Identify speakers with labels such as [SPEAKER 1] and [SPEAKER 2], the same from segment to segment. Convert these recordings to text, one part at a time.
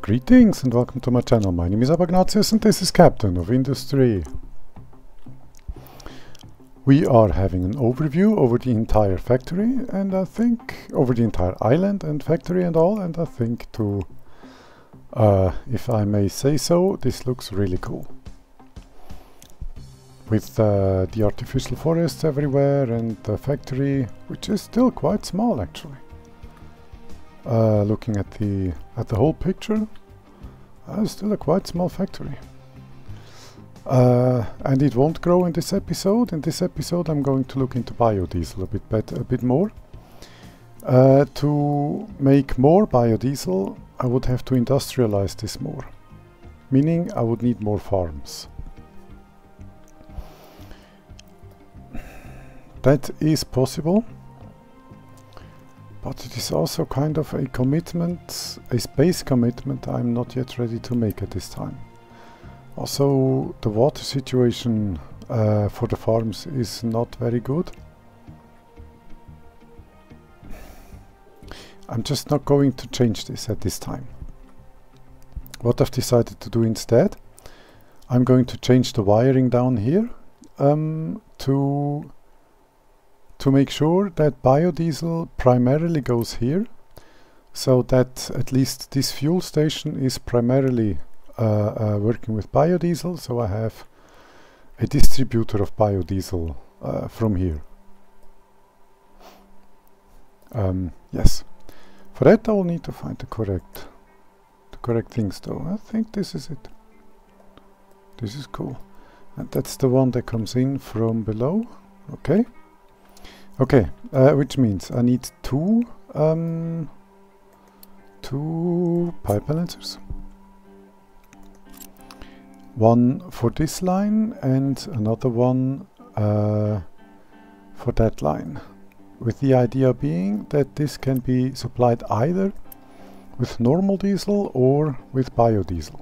[SPEAKER 1] Greetings and welcome to my channel. My name is Ignatius and this is Captain of Industry. We are having an overview over the entire factory and I think over the entire island and factory and all, and I think if I may say so, this looks really cool. With the artificial forests everywhere and the factory, which is still quite small actually. Looking at the whole picture, still a quite small factory. And it won't grow in this episode. In this episode I'm going to look into biodiesel a bit more. To make more biodiesel I would have to industrialize this more, meaning I would need more farms. That is possible, but it is also kind of a commitment, a space commitment I'm not yet ready to make at this time. Also, the water situation for the farms is not very good. I'm just not going to change this at this time. What I've decided to do instead, I'm going to change the wiring down here to make sure that biodiesel primarily goes here, so that at least this fuel station is primarily working with biodiesel, so I have a distributor of biodiesel from here. Yes, for that I will need to find the correct things though. I think this is it. This is cool, and that's the one that comes in from below. Okay. Okay, which means I need two pipe balancers. One for this line and another one for that line. With the idea being that this can be supplied either with normal diesel or with biodiesel.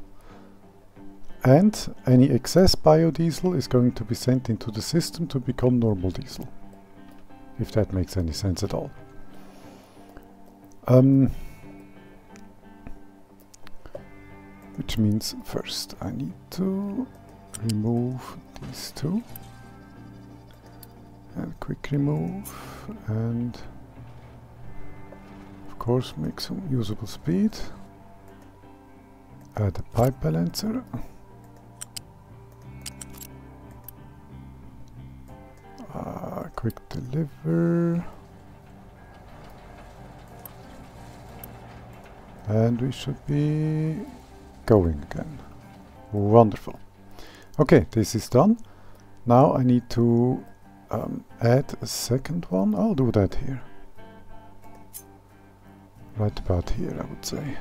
[SPEAKER 1] And any excess biodiesel is going to be sent into the system to become normal diesel. If that makes any sense at all. Which means first I need to remove these two. And quick remove. And of course make some usable speed. Add a pipe balancer. Quick deliver, and we should be going again. Wonderful. Okay, this is done. Now I need to add a second one. I'll do that here, right about here I would say.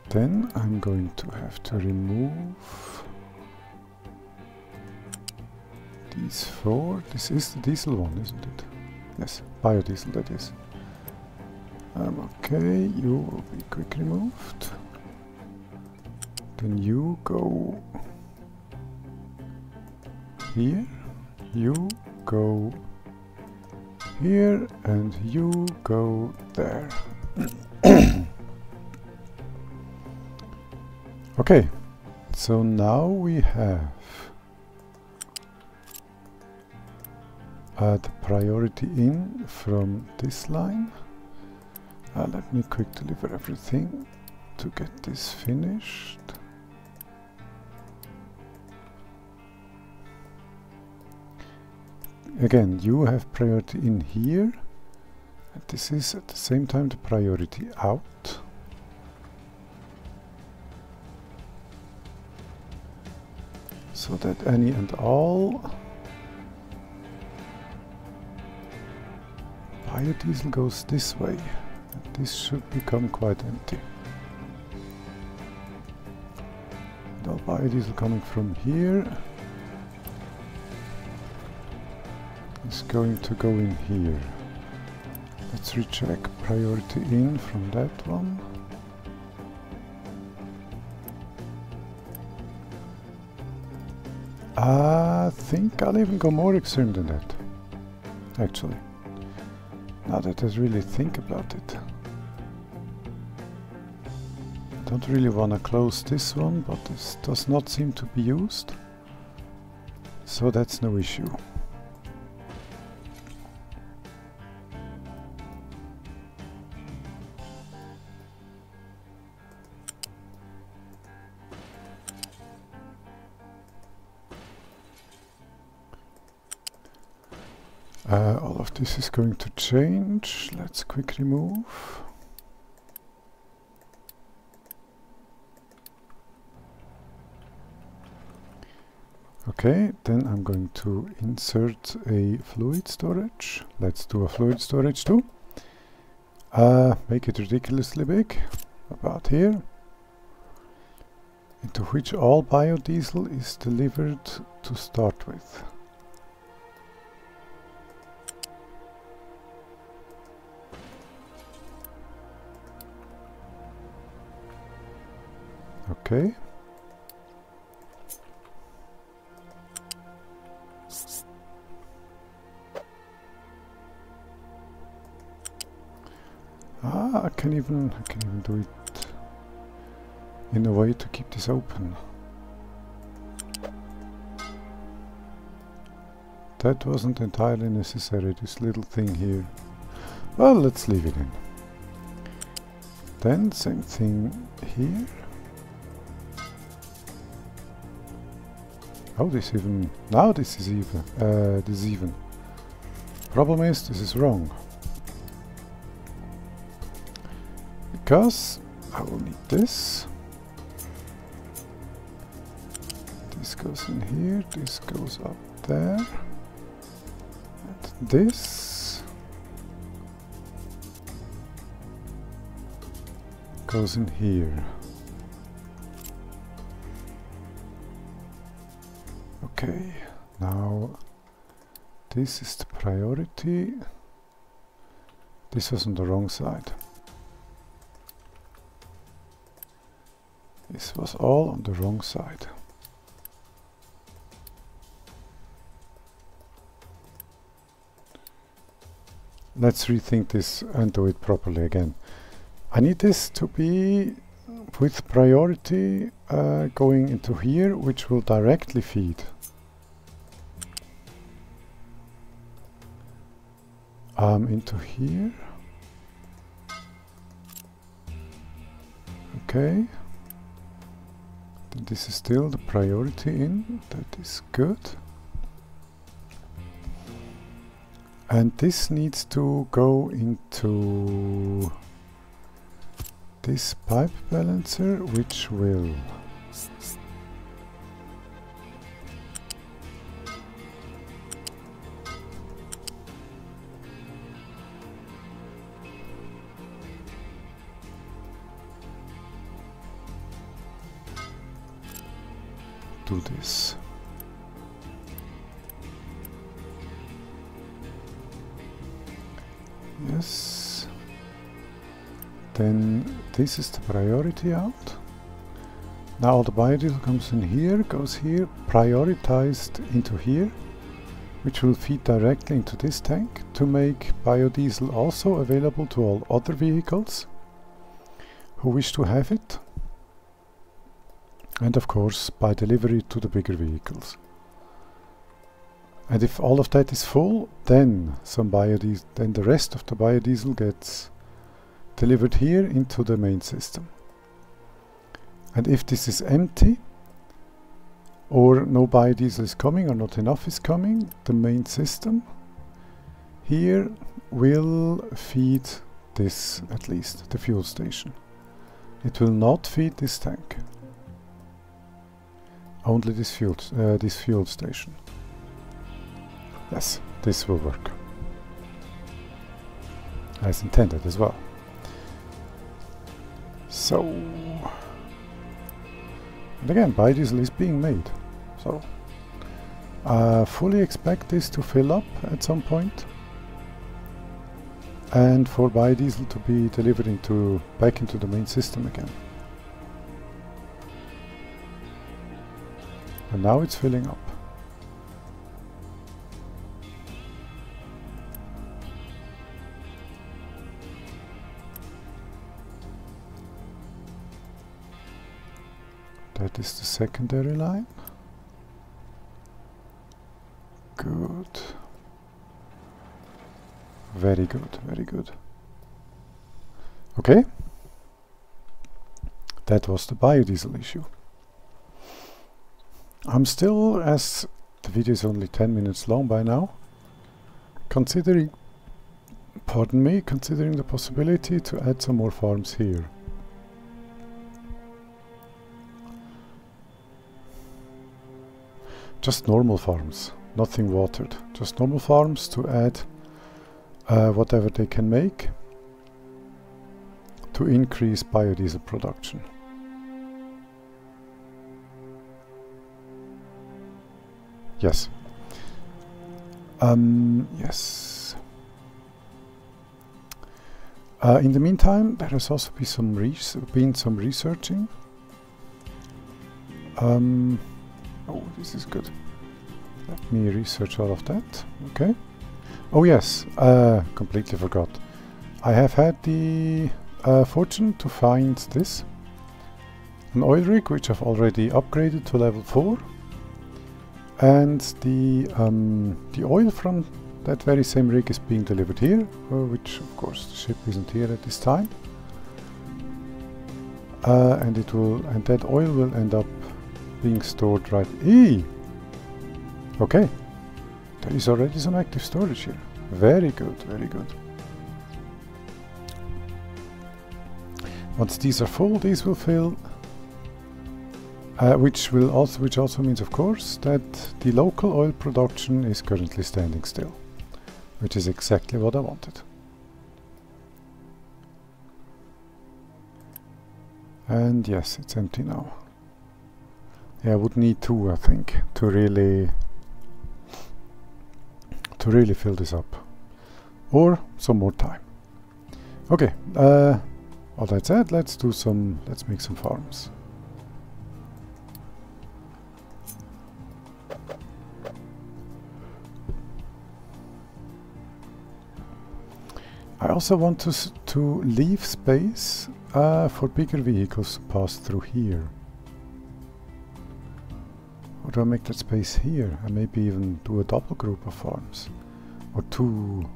[SPEAKER 1] Then I'm going to have to remove these four. This is the diesel one, isn't it? Yes, biodiesel that is. Okay, you will be quick removed. Then you go here, you go here, and you go there. Okay, so now we have the priority in from this line. Let me quick deliver everything to get this finished. Again, you have priority in here, and this is at the same time the priority out. So that any and all biodiesel goes this way, and this should become quite empty. And all biodiesel coming from here is going to go in here. Let's recheck priority in from that one. I think I'll even go more extreme than that, actually. Now that I really think about it. I don't really want to close this one, but this does not seem to be used. So that's no issue. All of this is going to change. Let's quick remove. Okay, then I'm going to insert a fluid storage. Let's do a fluid storage too. Make it ridiculously big, about here, into which all biodiesel is delivered to start with. Okay. I can even do it in a way to keep this open. That wasn't entirely necessary, this little thing here. Well, let's leave it in. Then same thing here. Oh, this even, now this is even, this is even. Problem is, this is wrong. Because I will need this. This goes in here, this goes up there. And this goes in here. Okay, now this is the priority. This was on the wrong side. This was all on the wrong side. Let's rethink this and do it properly again. I need this to be with priority going into here, which will directly feed. Into here. Okay. Then this is still the priority in. That is good. And this needs to go into this pipe balancer, which will do this. Yes. Then this is the priority out. Now all the biodiesel comes in here, goes here, prioritized into here, which will feed directly into this tank to make biodiesel also available to all other vehicles who wish to have it. And of course by delivery to the bigger vehicles. And if all of that is full, then then the rest of the biodiesel gets delivered here into the main system. And if this is empty, or no biodiesel is coming, or not enough is coming, the main system here will feed this, at least, the fuel station. It will not feed this tank. Only this fuel station. Yes, this will work. As intended as well. So, and again, biodiesel is being made. So, I fully expect this to fill up at some point. And for biodiesel to be delivered back into the main system again. And now it's filling up. That is the secondary line. Good. Very good, very good. Okay. That was the biodiesel issue. I'm still, as the video is only 10 minutes long by now, considering the possibility to add some more farms here. Just normal farms, nothing watered. Just normal farms to add whatever they can make to increase biodiesel production. Yes. Yes. In the meantime, there has also been some researching. Oh, this is good. Let me research all of that. Okay. Oh yes, completely forgot. I have had the fortune to find this. An oil rig which I've already upgraded to level 4. And the oil from that very same rig is being delivered here, which of course the ship isn't here at this time. And that oil will end up being stored right. Okay, there is already some active storage here. Very good, very good. Once these are full, these will fill. Which also means, of course, that the local oil production is currently standing still, which is exactly what I wanted. And yes, it's empty now. Yeah, I would need 2, I think, to really fill this up, or some more time. Okay, all that said, let's make some farms. I also want to leave space for bigger vehicles to pass through here. Or do I make that space here and maybe even do a double group of farms? Or two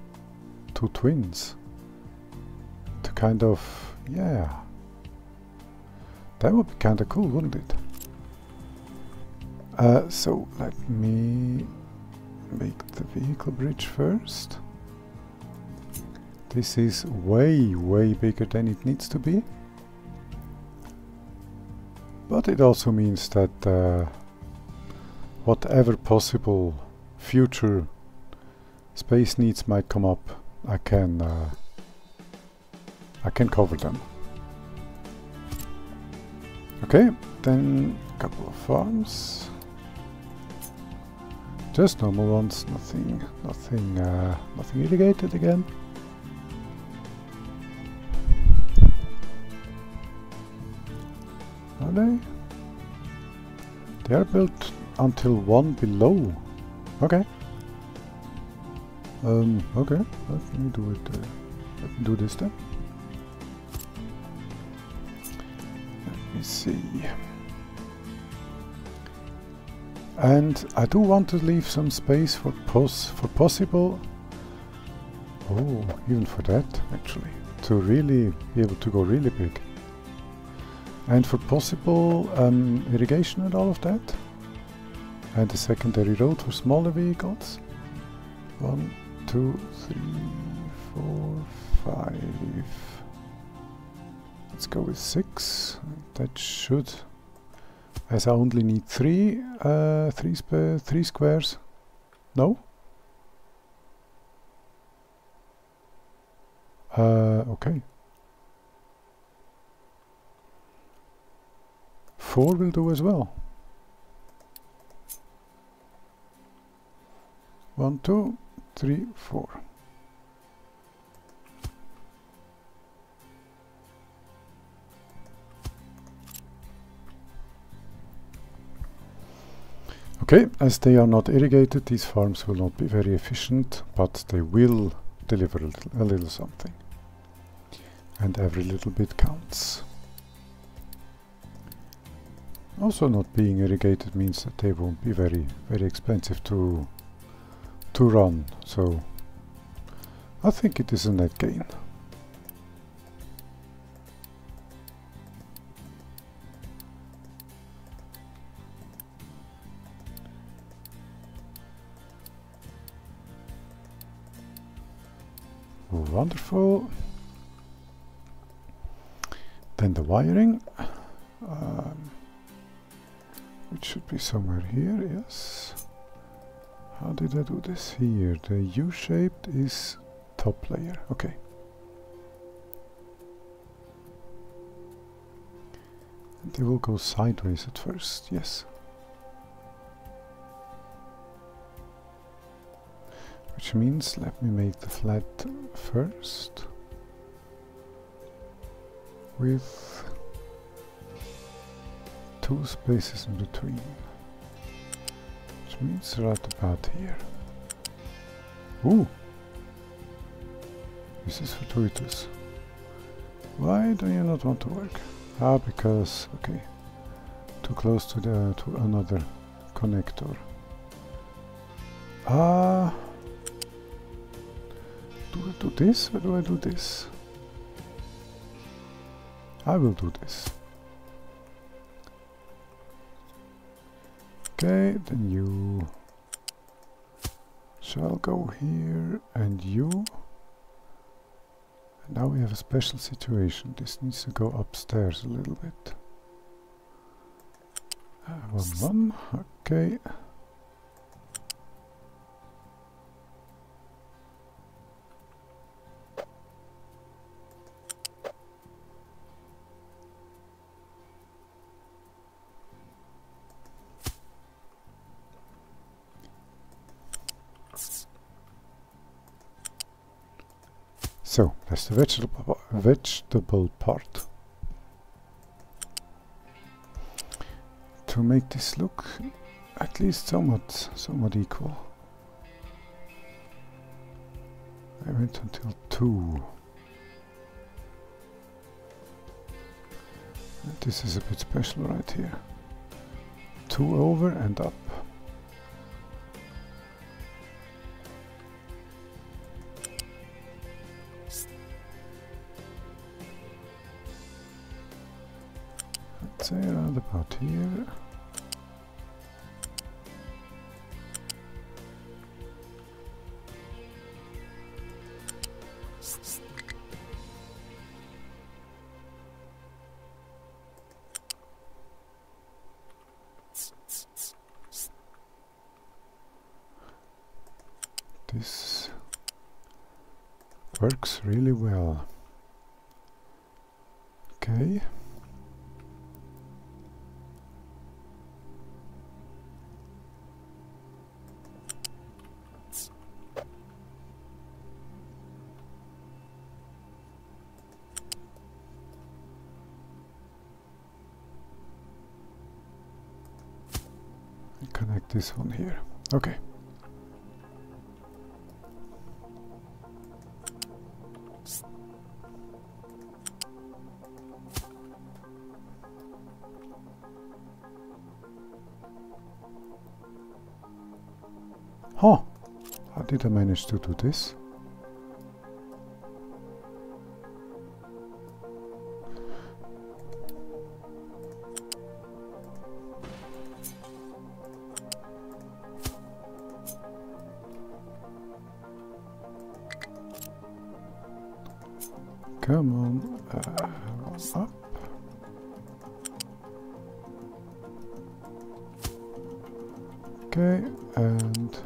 [SPEAKER 1] twins? To kind of, yeah. That would be kind of cool, wouldn't it? So let me make the vehicle bridge first. This is way, way bigger than it needs to be. But it also means that whatever possible future space needs might come up, I can cover them. Okay, then a couple of farms. Just normal ones, nothing irrigated again. Are they? They are built until 1 below. Okay. Okay. Let me do it. Let me do this then. Let me see. And I do want to leave some space for possible. Oh, even for that actually, to really be able to go really big. And for possible irrigation and all of that. And a secondary road for smaller vehicles. 1, 2, 3, 4, 5. Let's go with 6. That should, as I only need 3 squares. No? Okay. 4 will do as well. 1, 2, 3, 4. Okay, as they are not irrigated, these farms will not be very efficient, but they will deliver a little something. And every little bit counts. Also, not being irrigated means that they won't be very expensive to run, so I think it is a net gain. Wonderful. Then the wiring, which should be somewhere here, yes. How did I do this here? The U-shaped is top layer, okay. And they will go sideways at first, yes. Which means, let me make the flat first with 2 spaces in between, which means right about here. Ooh! This is fortuitous. Why do you not want to work? Ah, because, okay, too close to another connector. Do I do this or do I do this? I will do this. Okay, then you shall go here and you. And now we have a special situation. This needs to go upstairs a little bit. 1, 1, okay. So, that's the vegetable part. To make this look at least somewhat equal. I went until 2. And this is a bit special right here. 2 over and up. Let's say around about here. This works really well. Okay. Connect this one here. Okay. Huh. How did I manage to do this? Come on, up. Okay, and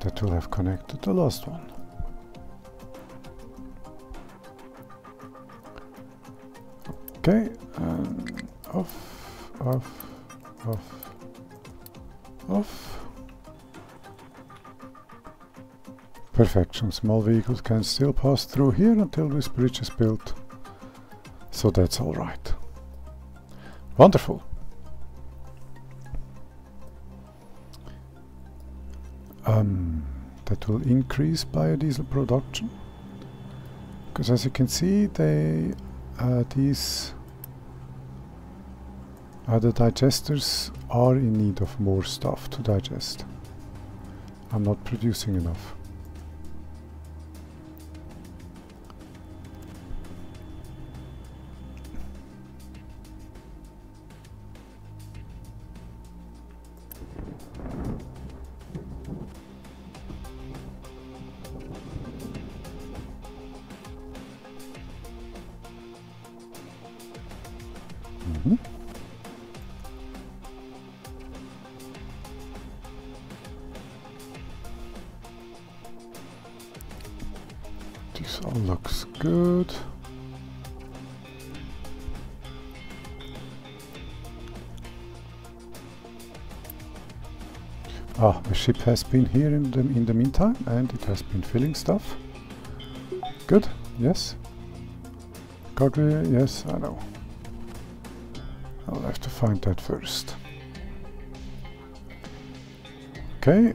[SPEAKER 1] that will have connected the last one. Okay, and off, off, off, off. Perfection. Small vehicles can still pass through here until this bridge is built. So that's all right. Wonderful. That will increase biodiesel production. Because as you can see, the digesters are in need of more stuff to digest. I'm not producing enough. This all looks good. Ah, the ship has been here in the meantime, and it has been filling stuff. Good, yes. Cargo, yes, I know. I'll have to find that first. Okay.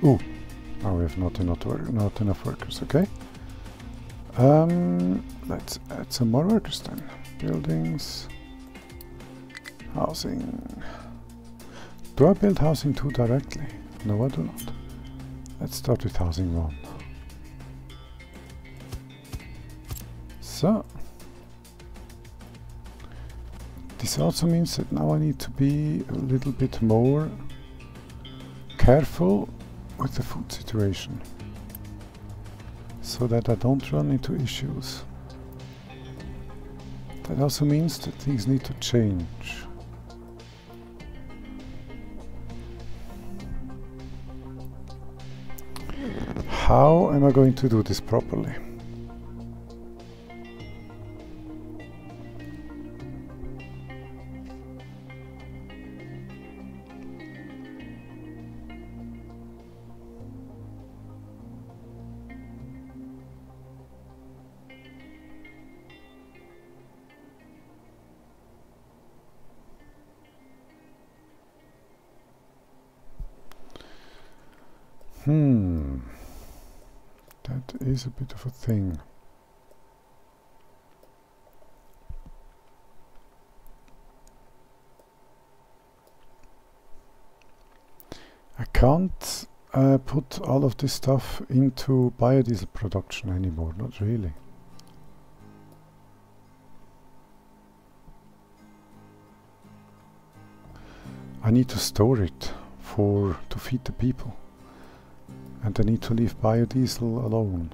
[SPEAKER 1] Ooh, now we have not enough workers, okay. Let's add some more workers then. Buildings, housing. Do I build housing 2 directly? No, I do not. Let's start with housing 1. So, this also means that now I need to be a little bit more careful with the food situation, so that I don't run into issues. That also means that things need to change. How am I going to do this properly? That is a bit of a thing. I can't put all of this stuff into biodiesel production anymore, not really. I need to store it to feed the people. And I need to leave biodiesel alone.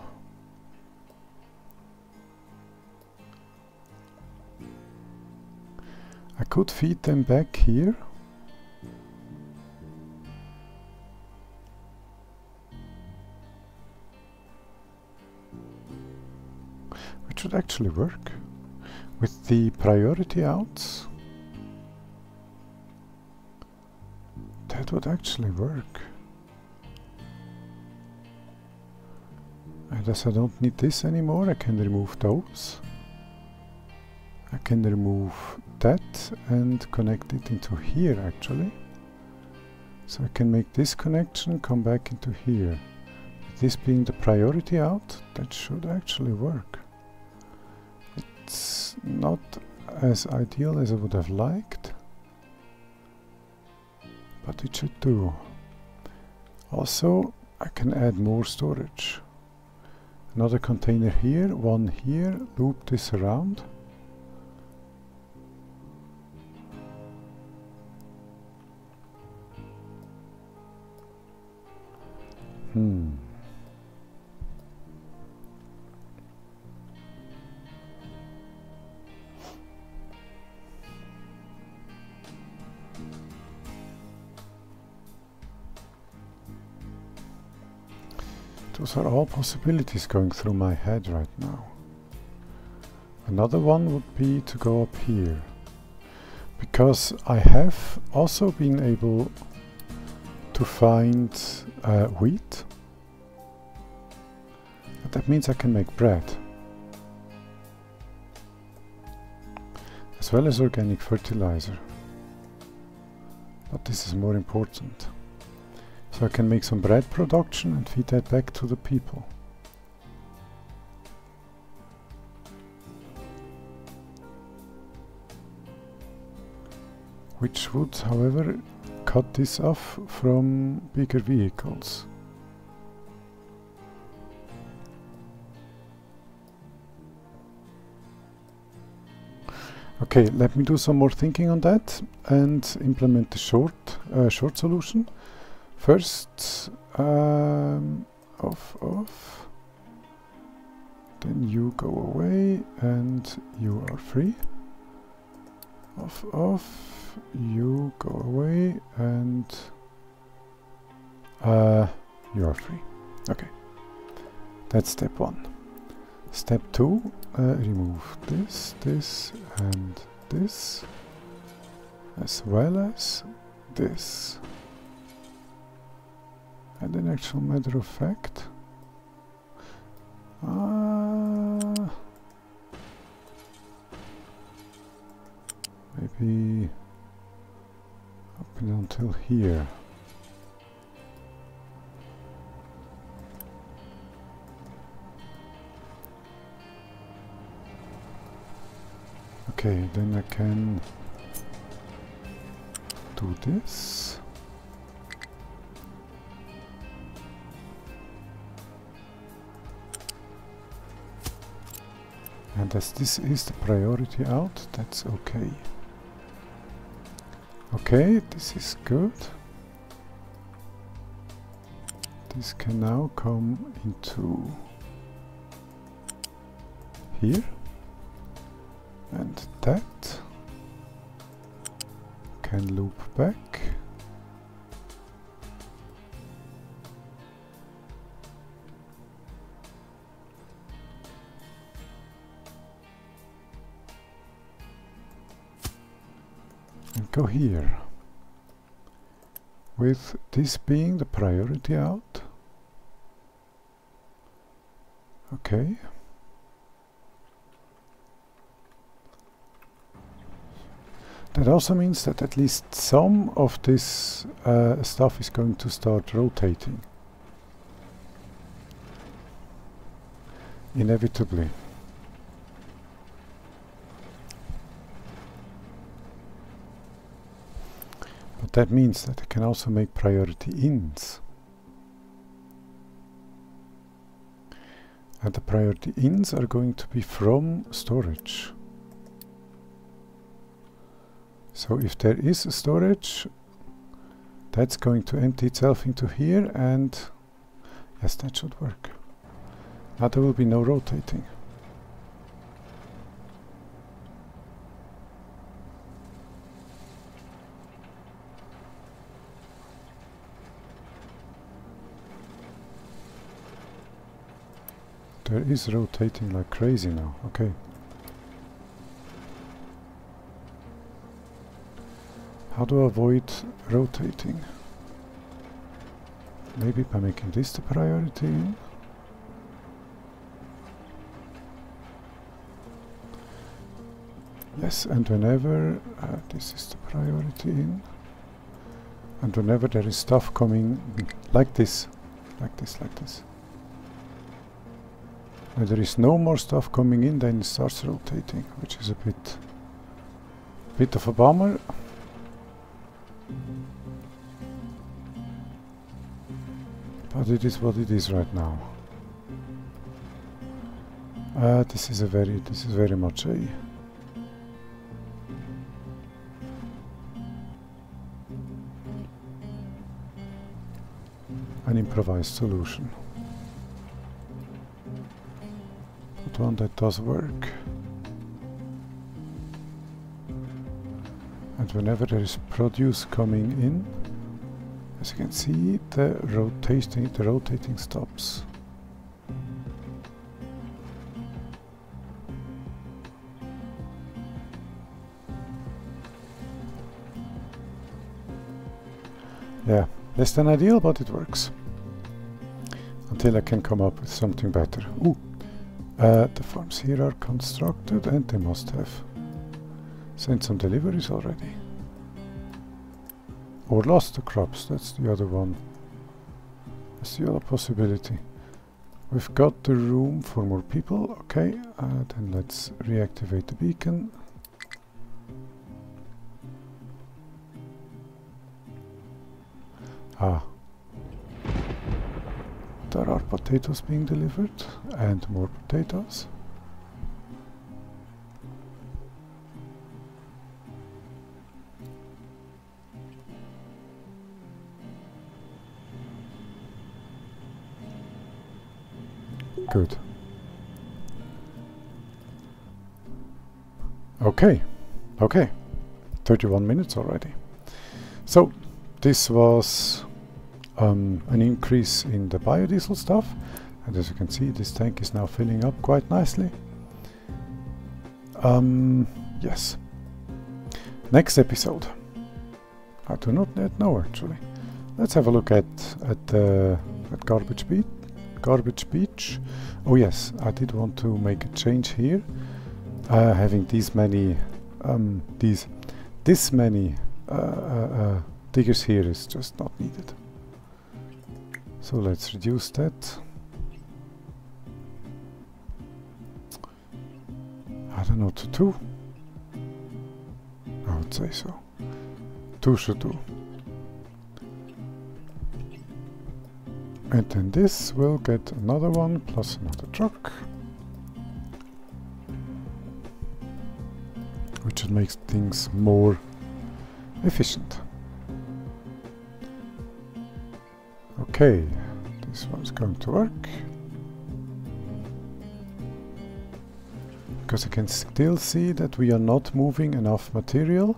[SPEAKER 1] I could feed them back here. Which would actually work. With the priority outs. That would actually work. And as I don't need this anymore, I can remove those. I can remove that and connect it into here actually. So I can make this connection come back into here. This being the priority out, that should actually work. It's not as ideal as I would have liked, but it should do. Also, I can add more storage. Another container here, one here, loop this around. Those are all possibilities going through my head right now. Another one would be to go up here, because I have also been able to find wheat. But that means I can make bread. As well as organic fertilizer. But this is more important. So I can make some bread production and feed that back to the people. Which would, however, cut this off from bigger vehicles. Okay, let me do some more thinking on that and implement the short solution. First, off. Then you go away and you are free. Off. You go away and you are free. Okay, that's step 1. Step 2, remove this and this, as well as this. And in actual matter of fact, maybe up until here. Okay, then I can do this. And as this is the priority out, that's okay. Okay, this is good. This can now come into here. And that can loop back. And go here. With this being the priority out. Okay. That also means that at least some of this stuff is going to start rotating. Inevitably. But that means that I can also make priority ins. And the priority ins are going to be from storage. So if there is a storage, that's going to empty itself into here, and yes, that should work. Now there will be no rotating. There is rotating like crazy now, okay. How do I avoid rotating? Maybe by making this the priority in. Yes, and whenever this is the priority in, and whenever there is stuff coming like this, like this. When there is no more stuff coming in, then it starts rotating, which is a bit of a bummer. But it is what it is right now. This is very much an improvised solution. But one that does work. And whenever there is produce coming in, as you can see, the rotating stops. Yeah, less than ideal, but it works. until I can come up with something better. Ooh, the farms here are constructed and they must have sent some deliveries already. Or lost the crops, that's the other one. That's the other possibility. We've got the room for more people, okay, then let's reactivate the beacon. Ah. There are potatoes being delivered, and more potatoes. Good. Okay, 31 minutes already. So, this was an increase in the biodiesel stuff, and as you can see, this tank is now filling up quite nicely. Yes. Next episode. I do not yet know actually. Let's have a look at Garbage Beach. Oh yes, I did want to make a change here. Having this many diggers here is just not needed. So let's reduce that. I don't know, to 2? I would say so. 2 should do. And then this will get another one plus another truck, which makes things more efficient. Okay, this one's going to work. Because I can still see that we are not moving enough material.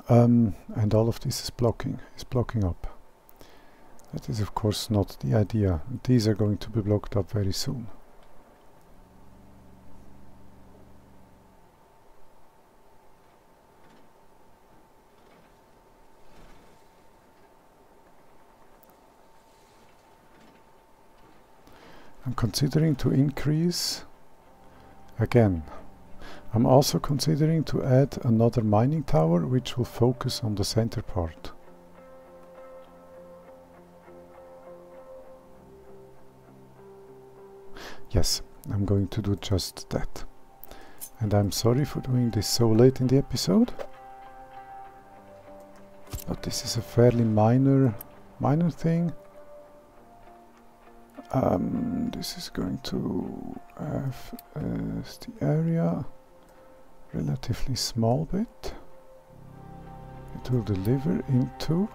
[SPEAKER 1] And all of this is blocking up. That is of course not the idea. These are going to be blocked up very soon. I'm considering to increase again. I'm also considering to add another mining tower which will focus on the center part. Yes, I'm going to do just that. And I'm sorry for doing this so late in the episode. But this is a fairly minor thing. This is going to have the area relatively small bit. It will deliver into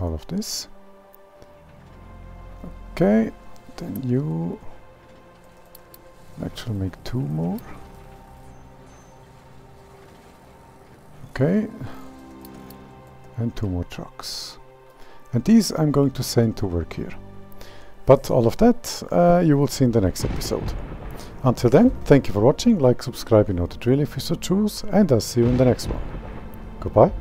[SPEAKER 1] all of this. Okay, then you actually make 2 more. Okay. And 2 more trucks. And these I'm going to send to work here. But all of that you will see in the next episode. Until then, thank you for watching, like, subscribe, you know the drill if you so choose, and I'll see you in the next one. Goodbye.